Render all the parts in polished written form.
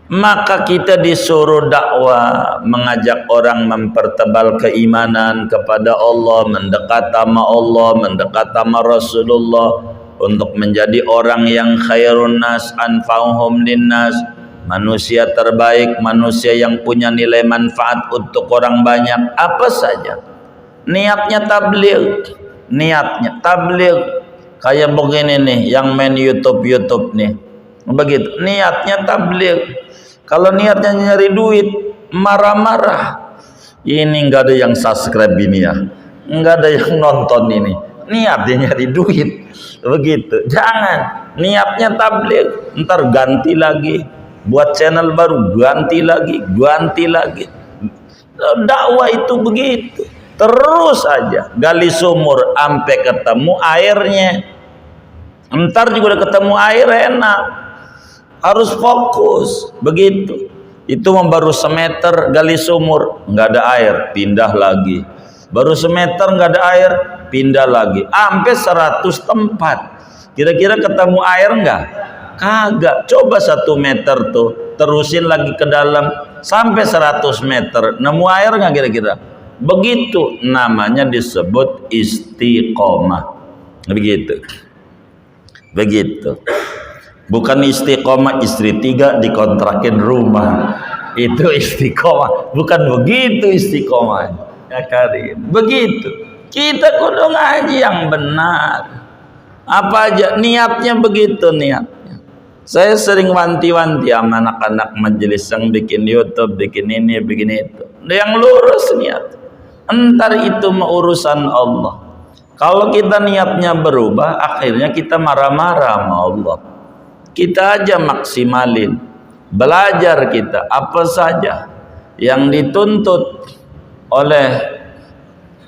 Maka kita disuruh dakwah, mengajak orang mempertebal keimanan kepada Allah, mendekat sama Allah, mendekat sama Rasulullah, untuk menjadi orang yang khairun nas, anfa'uhum linnas, manusia terbaik, manusia yang punya nilai manfaat untuk orang banyak. Apa saja niatnya tabligh, niatnya tabligh. Kayak begini nih yang main YouTube nih, begitu niatnya tabligh. Kalau niatnya nyari duit, marah-marah. Ini enggak ada yang subscribe ini ya, enggak ada yang nonton ini. Niatnya nyari duit, begitu. Jangan, niatnya tabligh. Ntar ganti lagi, buat channel baru, ganti lagi. Dakwah itu begitu, terus aja gali sumur sampai ketemu airnya. Ntar juga udah ketemu air enak. Harus fokus, begitu. Itu baru semeter gali sumur, nggak ada air, pindah lagi. Baru semeter nggak ada air, pindah lagi. Sampai 100 tempat. Kira-kira ketemu air nggak? Kagak. Coba 1 meter tuh, terusin lagi ke dalam sampai 100 meter. Nemu air nggak kira-kira? Begitu namanya disebut istiqomah. Begitu. Bukan istiqomah istri 3 dikontrakin rumah, itu istiqomah. Bukan begitu istiqomah ya Karim. Begitu kita kudu ngaji yang benar. Apa aja niatnya begitu niatnya. Saya sering wanti-wanti sama anak-anak majelis yang bikin YouTube, bikin ini, bikin itu. Yang lurus niat. Entar itu urusan Allah. Kalau kita niatnya berubah, akhirnya kita marah-marah sama Allah. Kita aja maksimalin, belajar kita apa saja yang dituntut oleh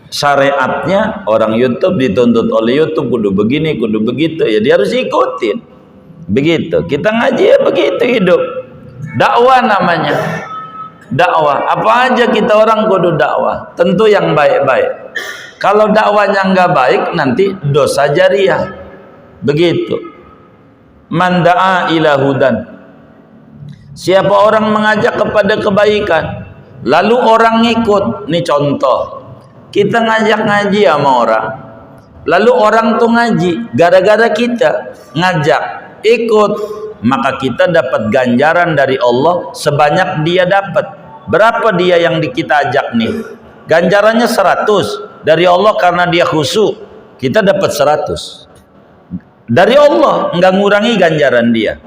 syariatnya. Orang YouTube dituntut oleh YouTube kudu begini, kudu begitu, ya dia harus ikutin. Begitu kita ngaji ya begitu hidup. Dakwah namanya, dakwah. Apa aja kita orang kudu dakwah, tentu yang baik-baik. Kalau dakwahnya nggak baik, nanti dosa jariah. Begitu. Man da'a ila hudan, siapa orang mengajak kepada kebaikan lalu orang ngikut. Ini contoh, kita ngajak ngaji sama orang, lalu orang tuh ngaji gara-gara kita ngajak ikut, maka kita dapat ganjaran dari Allah sebanyak dia dapat. Berapa dia yang kita ajak nih? Ganjarannya 100 dari Allah karena dia khusyuk, kita dapat 100 dari Allah, nggak ngurangi ganjaran dia.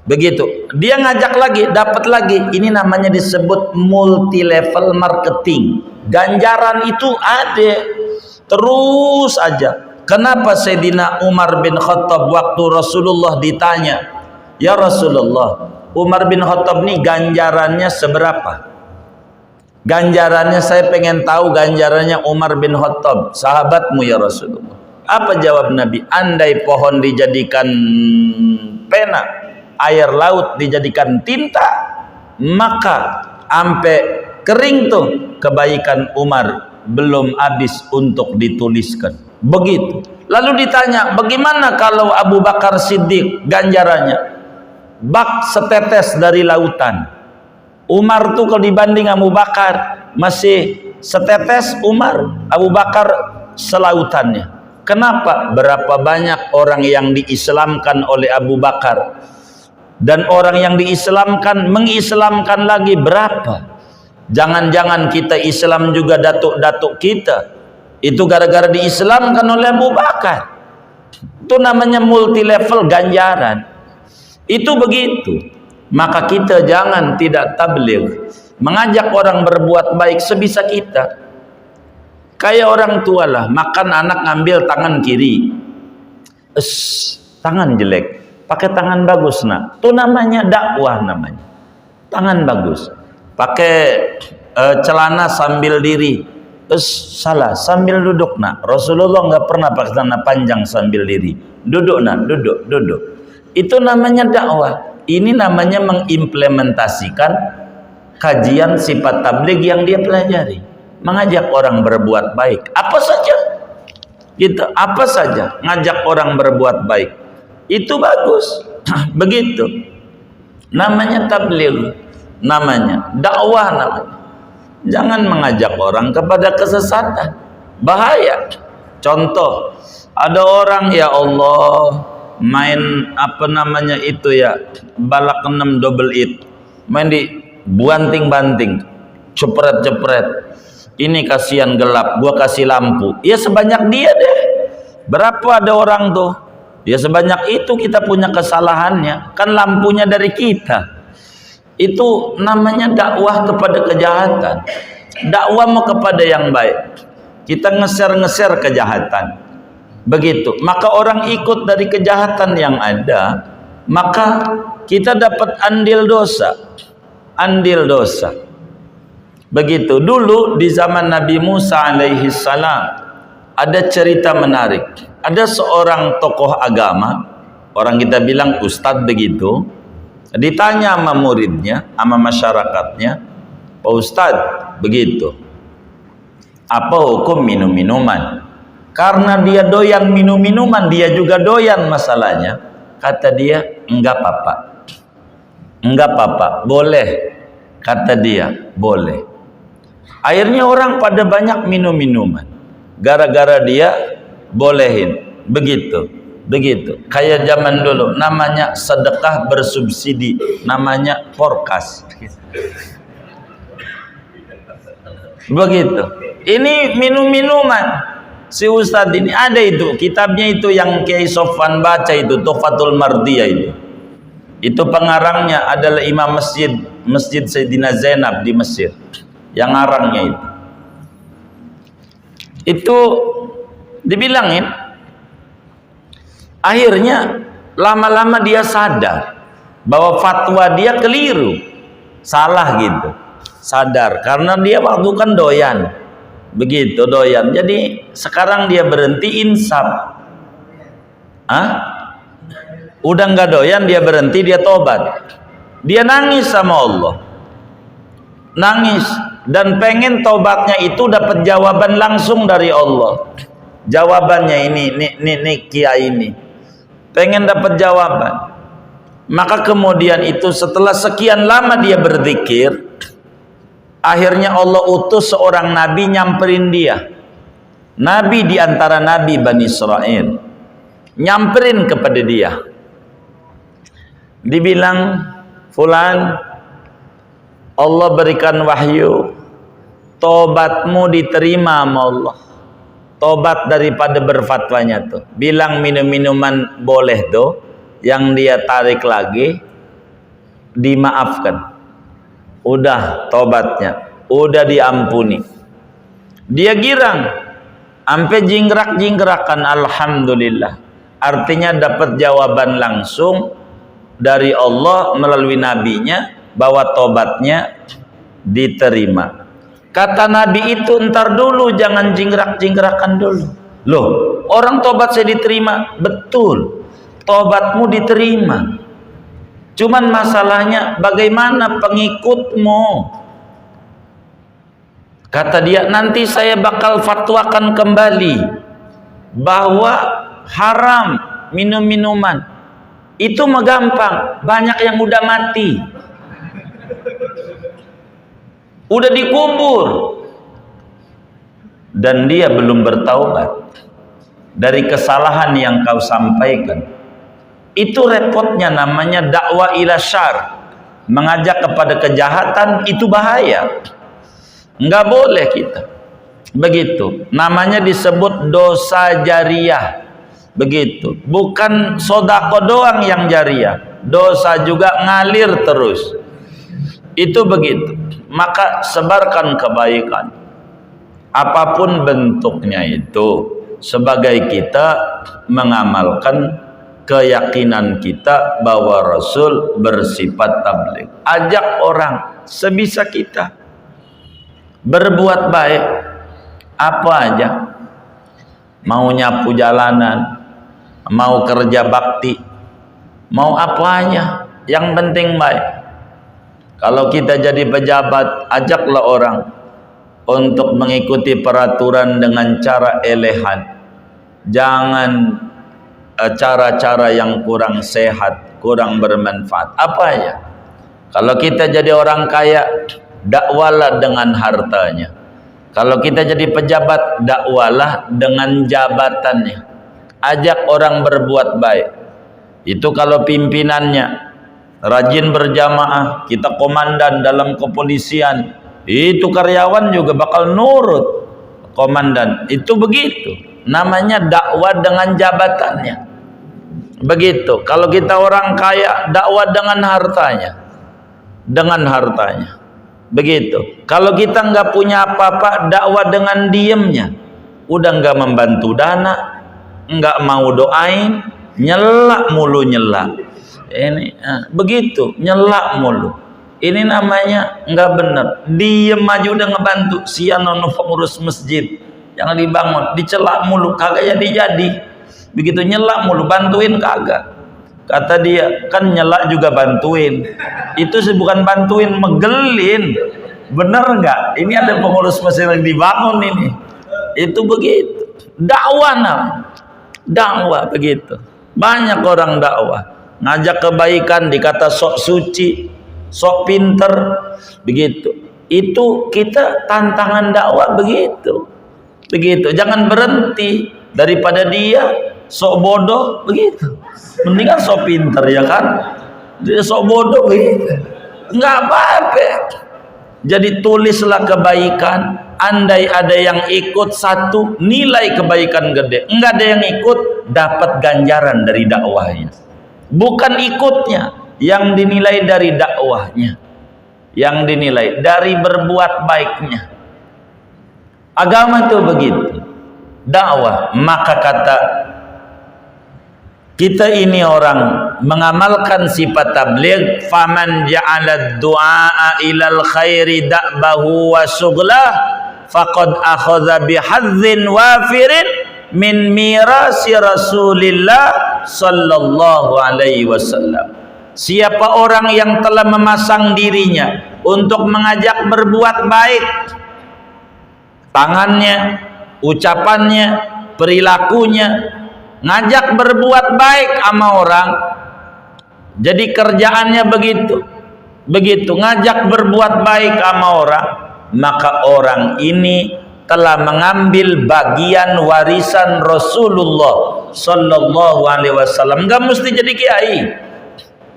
Begitu dia ngajak lagi, dapat lagi. Ini namanya disebut multi level marketing. Ganjaran itu ada terus aja. Kenapa Sayyidina Umar bin Khattab waktu Rasulullah ditanya, ya Rasulullah, Umar bin Khattab nih ganjarannya seberapa? Ganjarannya, saya pengen tahu ganjarannya Umar bin Khattab, sahabatmu ya Rasulullah. Apa jawab Nabi? Andai pohon dijadikan pena, air laut dijadikan tinta, maka sampai kering tuh kebaikan Umar belum habis untuk dituliskan. Begitu. Lalu ditanya, bagaimana kalau Abu Bakar Siddiq ganjarannya? Bak setetes dari lautan. Umar tuh kalau dibanding Abu Bakar masih setetes, Umar, Abu Bakar selautannya. Kenapa? Berapa banyak orang yang diislamkan oleh Abu Bakar, dan orang yang diislamkan mengislamkan lagi berapa? Jangan-jangan kita Islam juga datuk-datuk kita itu gara-gara diislamkan oleh Abu Bakar. Itu namanya multi level ganjaran. Itu begitu. Maka kita jangan tidak tabligh, mengajak orang berbuat baik sebisa kita. Kayak orang tua lah, makan anak ngambil tangan kiri, tangan jelek, pakai tangan bagus nak. Itu namanya dakwah namanya. Tangan bagus, pakai celana sambil diri, salah, sambil duduk nak. Rasulullah nggak pernah pakai celana panjang sambil diri. Duduk nak, duduk. Itu namanya dakwah. Ini namanya mengimplementasikan kajian sifat tabligh yang dia pelajari. Mengajak orang berbuat baik, apa saja gitu, apa saja ngajak orang berbuat baik itu bagus. Begitu. namanya tabligh, namanya dakwah, namanya. Jangan mengajak orang kepada kesesatan, bahaya. Contoh, ada orang, ya Allah, main apa namanya itu ya, balak 6 double it, main di banting-banting, cepret-cepret. Ini kasihan gelap, gua kasih lampu. Ya sebanyak dia deh. Berapa ada orang tuh? Ya sebanyak itu kita punya kesalahannya. Kan lampunya dari kita. Itu namanya dakwah kepada kejahatan. Dakwah mau kepada yang baik. Kita ngeser-ngeser kejahatan. Begitu. Maka orang ikut dari kejahatan yang ada, maka kita dapat andil dosa. Andil dosa. Begitu. Dulu di zaman Nabi Musa alaihi salam ada cerita menarik. Ada seorang tokoh agama, orang kita bilang ustadz begitu, ditanya sama muridnya, sama masyarakatnya, Pak Ustadz, begitu, apa hukum minum-minuman? Karena dia doyan minum-minuman, dia juga doyan masalahnya. Kata dia, enggak apa-apa. Enggak apa-apa, boleh. Kata dia, boleh. Akhirnya orang pada banyak minum-minuman. Gara-gara dia bolehin, begitu kayak zaman dulu namanya sedekah bersubsidi, namanya forecast, begitu. Ini minum-minuman. Si Ustadz ini ada itu kitabnya itu yang Kiai Sofwan baca itu, Tuhfatul Mardiyah itu pengarangnya adalah imam masjid Sayyidina Zainab di Mesir, yang ngarangnya itu dibilangin. Akhirnya lama-lama dia sadar bahwa fatwa dia keliru, salah gitu, sadar karena dia waktu kan doyan, begitu doyan. Jadi sekarang dia berhenti, insaf. Udah nggak doyan, dia berhenti, dia tobat. Dia nangis sama Allah, nangis dan pengen tobatnya itu dapat jawaban langsung dari Allah. Jawabannya ini kiai ini pengen dapat jawaban. Maka kemudian itu setelah sekian lama dia berzikir, akhirnya Allah utus seorang nabi nyamperin dia. Nabi di antara nabi Bani Israel nyamperin kepada dia. Dibilang, fulan, Allah berikan wahyu, tobatmu diterima sama Allah. Tobat daripada berfatwanya tuh. Bilang minum-minuman boleh tuh, yang dia tarik lagi dimaafkan. Udah tobatnya, udah diampuni. Dia girang, sampai jingkrak-jingkrakan, alhamdulillah. Artinya dapat jawaban langsung dari Allah melalui nabinya bahwa tobatnya diterima. Kata Nabi itu, ntar dulu, jangan jingkrak-jingkrakan dulu. Loh, orang tobat saya diterima. Betul, tobatmu diterima. Cuman masalahnya bagaimana pengikutmu. Kata dia, nanti saya bakal fatwakan kembali bahwa haram minum-minuman. Itu mah gampang, banyak yang udah mati, udah dikubur, dan dia belum bertaubat dari kesalahan yang kau sampaikan. Itu repotnya, namanya dakwah ila syarr, mengajak kepada kejahatan. Itu bahaya, nggak boleh kita begitu. Namanya disebut dosa jariah, begitu. Bukan sodako doang yang jariah, dosa juga ngalir terus. Itu begitu. Maka sebarkan kebaikan apapun bentuknya itu, sebagai kita mengamalkan keyakinan kita bahwa Rasul bersifat tabligh. Ajak orang sebisa kita berbuat baik, apa aja, mau nyapu jalanan, mau kerja bakti, mau apa aja, yang penting baik. Kalau kita jadi pejabat, ajaklah orang untuk mengikuti peraturan dengan cara elegan. Jangan cara-cara yang kurang sehat, kurang bermanfaat. Apa ya? Kalau kita jadi orang kaya, dakwalah dengan hartanya. Kalau kita jadi pejabat, dakwalah dengan jabatannya. Ajak orang berbuat baik. Itu kalau pimpinannya rajin berjamaah, kita komandan dalam kepolisian, itu karyawan juga bakal nurut komandan. Itu begitu. Namanya dakwah dengan jabatannya. Begitu. Kalau kita orang kaya, dakwah dengan hartanya. Dengan hartanya. Begitu. Kalau kita nggak punya apa-apa, dakwah dengan diemnya. Udah nggak membantu dana, nggak mau doain, nyelak mulu nyelak. Ini begitu, nyelak mulu. Ini namanya nggak benar. Diem aja udah ngebantu. Sian nono pengurus masjid yang dibangun, dicelak mulu, kagak jadi. Begitu nyelak mulu, bantuin kagak. Kata dia, kan nyelak juga bantuin. Itu sih bukan bantuin, megelin. Bener nggak? Ini ada pengurus masjid yang dibangun ini. Itu begitu. Dakwah namanya. Dakwah begitu. Banyak orang dakwah. Ngajak kebaikan dikata sok suci, sok pinter. Begitu. Itu kita tantangan dakwah begitu. Begitu. Jangan berhenti. Daripada dia sok bodoh begitu. Mendingan sok pinter ya kan. Dia sok bodoh begitu. Enggak apa-apa. Jadi tulislah kebaikan. Andai ada yang ikut satu, nilai kebaikan gede. Enggak ada yang ikut, dapat ganjaran dari dakwahnya. Bukan ikutnya yang dinilai dari dakwahnya. Yang dinilai dari berbuat baiknya. Agama itu begitu. Dakwah. Maka kata kita ini orang mengamalkan sifat tabligh, faman ja'ala du'a ilal khairi da'bahu wa sughlah faqad akhadha bihadzin wafirin min mirasi Rasulillah sallallahu alaihi wasallam. Siapa orang yang telah memasang dirinya untuk mengajak berbuat baik, tangannya, ucapannya, perilakunya, ngajak berbuat baik sama orang. Jadi kerjaannya begitu ngajak berbuat baik sama orang, maka orang ini telah mengambil bagian warisan Rasulullah sallallahu alaihi wasallam. Enggak mesti jadi kiai.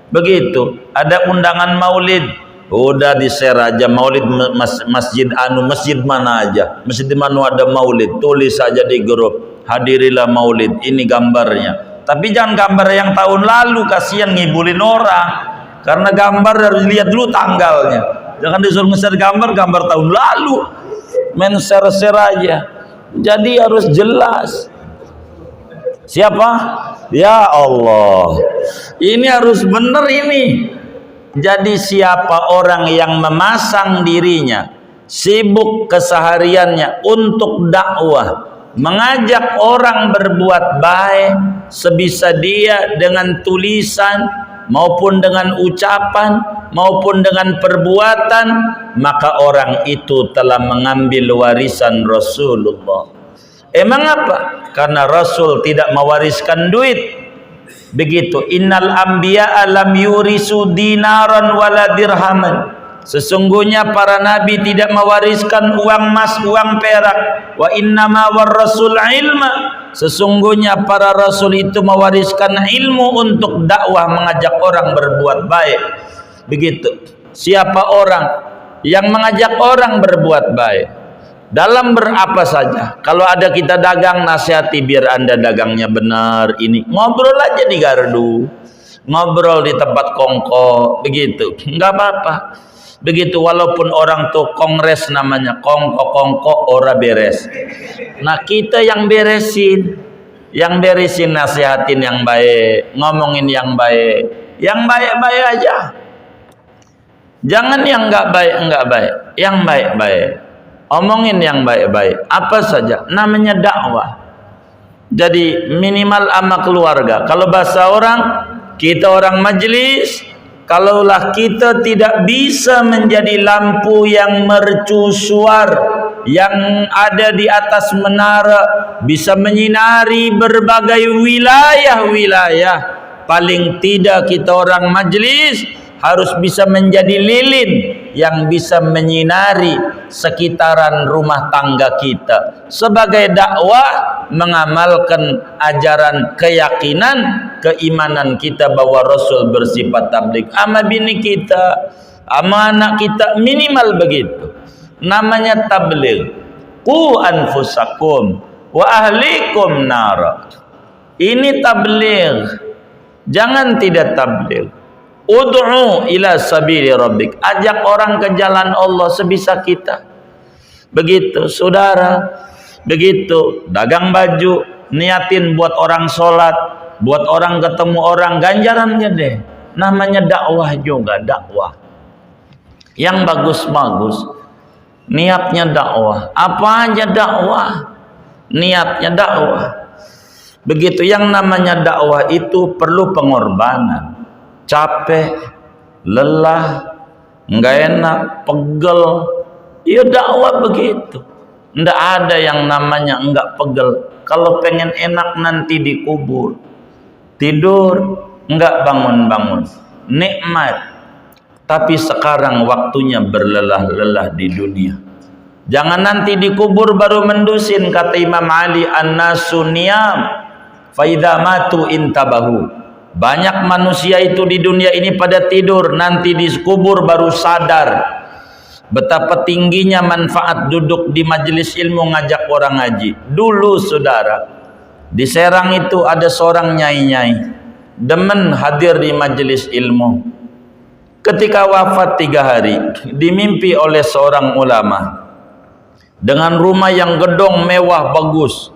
Begitu. Ada undangan maulid, udah di-share aja maulid masjid masjid mana aja. Masjid mana ada maulid, tulis aja di grup. Hadirilah maulid, ini gambarnya. Tapi jangan gambar yang tahun lalu, kasihan ngibulin orang. Karena gambar harus dilihat dulu tanggalnya. Jangan disuruh nge-share gambar tahun lalu. Main share-share aja. Jadi harus jelas. Siapa? Ya Allah. Ini harus benar ini. Jadi siapa orang yang memasang dirinya, sibuk kesehariannya untuk dakwah, mengajak orang berbuat baik sebisa dia dengan tulisan maupun dengan ucapan maupun dengan perbuatan, maka orang itu telah mengambil warisan Rasulullah. Emang apa? Karena Rasul tidak mewariskan duit. Begitu. Innal anbiya lam yurisu dinaran wala dirhaman. Sesungguhnya para nabi tidak mewariskan uang emas, uang perak. Wa innama warasul ilma. Sesungguhnya para rasul itu mewariskan ilmu untuk dakwah, mengajak orang berbuat baik. Begitu. Siapa orang yang mengajak orang berbuat baik dalam berapa saja. Kalau ada kita dagang, nasihati biar anda dagangnya benar. Ini ngobrol aja di gardu, ngobrol di tempat kongko, begitu, nggak apa-apa. Begitu, walaupun orang tuh kongres namanya, kongko ora beres. Nah kita yang beresin, nasihatin yang baik, ngomongin yang baik aja. Jangan yang nggak baik, yang baik. Omongin yang baik-baik, apa saja, namanya dakwah. Jadi minimal sama keluarga. Kalau bahasa orang, kita orang majelis, kalaulah kita tidak bisa menjadi lampu yang mercusuar yang ada di atas menara, bisa menyinari berbagai wilayah-wilayah, paling tidak kita orang majelis harus bisa menjadi lilin yang bisa menyinari sekitaran rumah tangga kita. Sebagai dakwah mengamalkan ajaran keyakinan, keimanan kita bahwa Rasul bersifat tabligh. Ama bini kita, ama anak kita, minimal begitu. Namanya tabligh. Qu anfusakum wa ahlikum nar. Ini tabligh. Jangan tidak tabligh. Ud'u ila sabili rabbik. Ajak orang ke jalan Allah sebisa kita. Begitu, saudara. Begitu, dagang baju, niatin buat orang sholat, buat orang ketemu orang, ganjarannya deh. Namanya dakwah juga, dakwah. Yang bagus-bagus, niatnya dakwah. Apa aja dakwah, niatnya dakwah. Begitu, yang namanya dakwah itu perlu pengorbanan. Capek, lelah, nggak enak, pegel. Ya dakwah begitu. Nggak ada yang namanya nggak pegel. Kalau pengen enak nanti dikubur. Tidur, nggak bangun-bangun. Nikmat. Tapi sekarang waktunya berlelah-lelah di dunia. Jangan nanti dikubur baru mendusin. Kata Imam Ali, an-nasu niyam faidha matu intabahu. Banyak manusia itu di dunia ini pada tidur, nanti dikubur baru sadar betapa tingginya manfaat duduk di majelis ilmu ngajak orang ngaji. Dulu saudara, di Serang itu ada seorang nyai-nyai demen hadir di majelis ilmu. Ketika wafat 3 hari, dimimpi oleh seorang ulama dengan rumah yang gedong mewah bagus.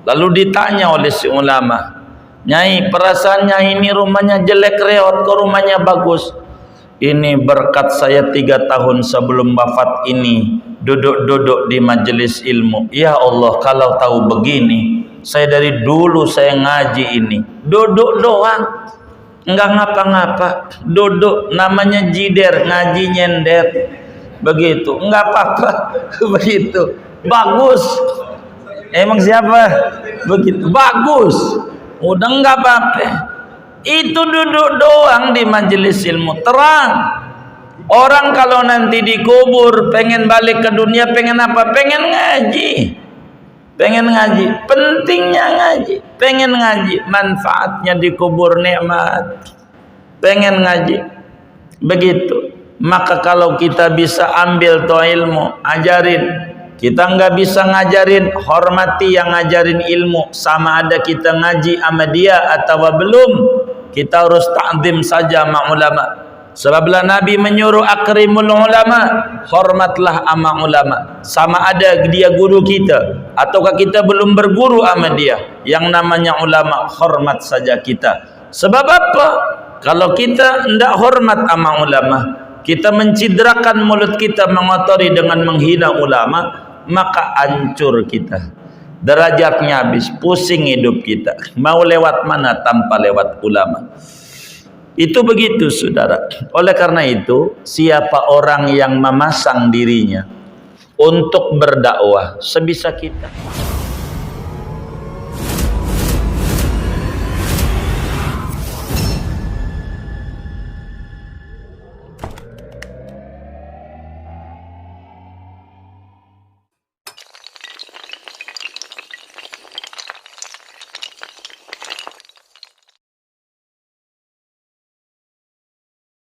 Lalu ditanya oleh si ulama, "Nyai, perasaannya ini rumahnya jelek reot, kok rumahnya bagus?" "Ini berkat saya 3 tahun sebelum wafat ini duduk-duduk di majelis ilmu. Ya Allah, kalau tahu begini, saya dari dulu saya ngaji ini." Duduk doang, enggak ngapa-ngapa, duduk, namanya jider, ngaji nyender. Begitu, enggak apa-apa. Begitu, bagus. Emang siapa? Begitu, bagus. Udah enggak apa-apa. Itu duduk doang di majelis ilmu, terang. Orang kalau nanti dikubur pengen balik ke dunia, pengen apa? Pengen ngaji. Pengen ngaji, pentingnya ngaji. Pengen ngaji, manfaatnya dikubur nikmat. Pengen ngaji. Begitu. Maka kalau kita bisa ambil toh ilmu, ajarin. Kita nggak bisa ngajarin, hormati yang ngajarin ilmu. Sama ada kita ngaji sama dia atau belum, kita harus ta'zim saja sama ulama. Sebablah Nabi menyuruh akrimul ulama, hormatlah sama ulama. Sama ada dia guru kita ataukah kita belum berguru sama dia, yang namanya ulama, hormat saja kita. Sebab apa? Kalau kita tidak hormat sama ulama, kita mencidrakan mulut kita, mengotori dengan menghina ulama, maka hancur kita, derajatnya habis, pusing hidup kita. Mau lewat mana tanpa lewat ulama? Itu begitu saudara. Oleh karena itu, siapa orang yang memasang dirinya untuk berdakwah sebisa kita,